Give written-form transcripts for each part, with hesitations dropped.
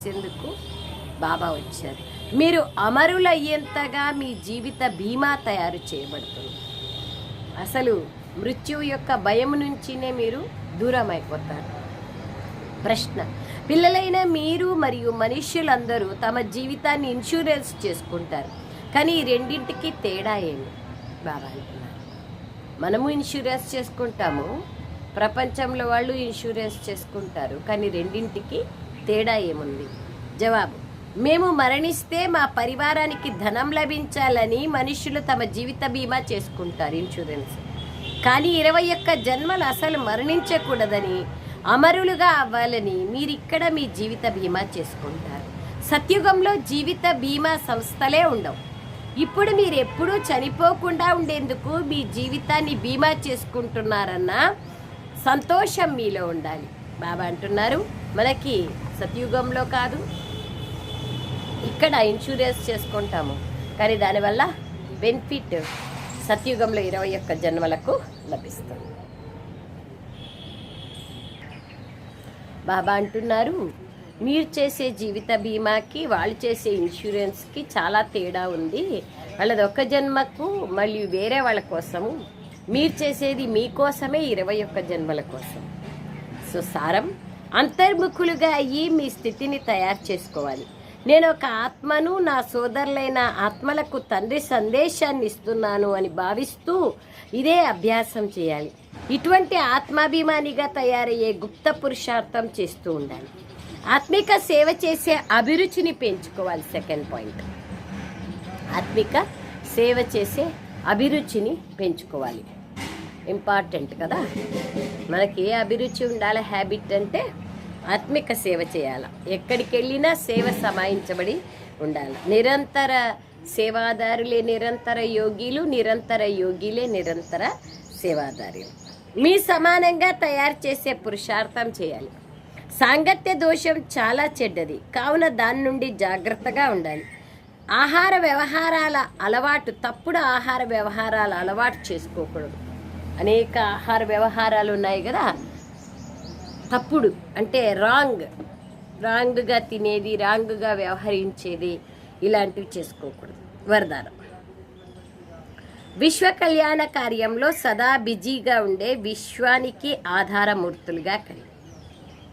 చేసేందుకు బాబా వచ్చారు. మీరు అమరులయ్యేంతగా మీ జీవిత బీమా తయారు చేయబడుతుంది. అసలు మృత్యువు యొక్క భయం నుంచినే మీరు దూరం అయిపోతారు. ప్రశ్న: పిల్లలైన మీరు మరియు మనుష్యులందరూ తమ జీవితాన్ని ఇన్సూరెన్స్ చేసుకుంటారు, కానీ ఈ రెండింటికి తేడా ఏమి? బాబా అంటున్నారు, మనము ఇన్సూరెన్స్ చేసుకుంటాము, ప్రపంచంలో వాళ్ళు ఇన్సూరెన్స్ చేసుకుంటారు, కానీ రెండింటికి తేడా ఏముంది? జవాబు: మేము మరణిస్తే మా పరివారానికి ధనం లభించాలని మనుషులు తమ జీవిత బీమా చేసుకుంటారు, ఇన్సూరెన్స్. కానీ 21 జన్మలు అసలు మరణించకూడదని, అమరులుగా అవ్వాలని మీరిక్కడ మీ జీవిత బీమా చేసుకుంటారు. సత్యుగంలో జీవిత బీమా సంస్థలే ఉండవు. ఇప్పుడు మీరు ఎప్పుడూ చనిపోకుండా ఉండేందుకు మీ జీవితాన్ని బీమా చేసుకుంటున్నారన్న సంతోషం మీలో ఉండాలి. బాబా అంటున్నారు, మనకి సత్యుగంలో కాదు, ఇక్కడ ఇన్సూరెన్స్ చేసుకుంటాము, కానీ దానివల్ల బెనిఫిట్ సత్యుగంలో 21 జన్మలకు లభిస్తుంది. బాబా అంటున్నారు, మీరు చేసే జీవిత బీమాకి వాళ్ళు చేసే ఇన్సూరెన్స్కి చాలా తేడా ఉంది. వాళ్ళది ఒక జన్మకు, మళ్ళీ వేరే వాళ్ళ కోసము. మీరు చేసేది మీకోసమే, 21 జన్మల కోసం. సో సారం: అంతర్ముఖులుగా అయ్యి మీ స్థితిని తయారు చేసుకోవాలి. నేను ఒక ఆత్మను, నా సోదరులైన ఆత్మలకు తండ్రి సందేశాన్ని ఇస్తున్నాను అని భావిస్తూ ఇదే అభ్యాసం చేయాలి. ఇటువంటి ఆత్మాభిమానిగా తయారయ్యే గుప్త పురుషార్థం చేస్తూ ఉండాలి. ఆత్మిక సేవ చేసే అభిరుచిని పెంచుకోవాలి. సెకండ్ పాయింట్, ఆత్మిక సేవ చేసే అభిరుచిని పెంచుకోవాలి. ఇంపార్టెంట్ కదా. మనకి ఏ అభిరుచి ఉండాలి? హ్యాబిట్ అంటే ఆత్మిక సేవ చేయాలి. ఎక్కడికి వెళ్ళినా సేవ సమాయించబడి ఉండాలి. నిరంతర సేవాదారులే నిరంతర యోగిలు, నిరంతర యోగిలే నిరంతర సేవాదారులు. మీ సమానంగా తయారు చేసే పురుషార్థం చేయాలి. సాంగత్య దోషం చాలా చెడ్డది, కావున దాని నుండి జాగ్రత్తగా ఉండాలి. ఆహార వ్యవహారాల అలవాటు, తప్పుడు ఆహార వ్యవహారాల అలవాటు చేసుకోకూడదు. అనేక ఆహార వ్యవహారాలు ఉన్నాయి కదా, తప్పుడు అంటే రాంగ్గా తినేది, రాంగ్గా వ్యవహరించేది, ఇలాంటివి చేసుకోకూడదు. వరదానం: విశ్వ కళ్యాణ కార్యంలో సదా బిజీగా ఉండే విశ్వానికి ఆధారమూర్తులుగా కండి.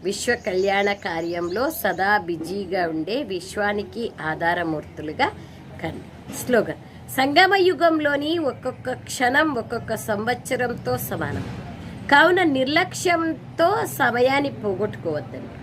విశ్వ కళ్యాణ కార్యంలో సదా బిజీగా ఉండే విశ్వానికి ఆధారమూర్తులుగా కండి. స్లోగన్: సంగమ యుగంలోని ఒక్కొక్క క్షణం ఒక్కొక్క సంవత్సరంతో సమానం, కావున నిర్లక్ష్యంతో సమయాన్ని పోగొట్టుకోవద్దండి.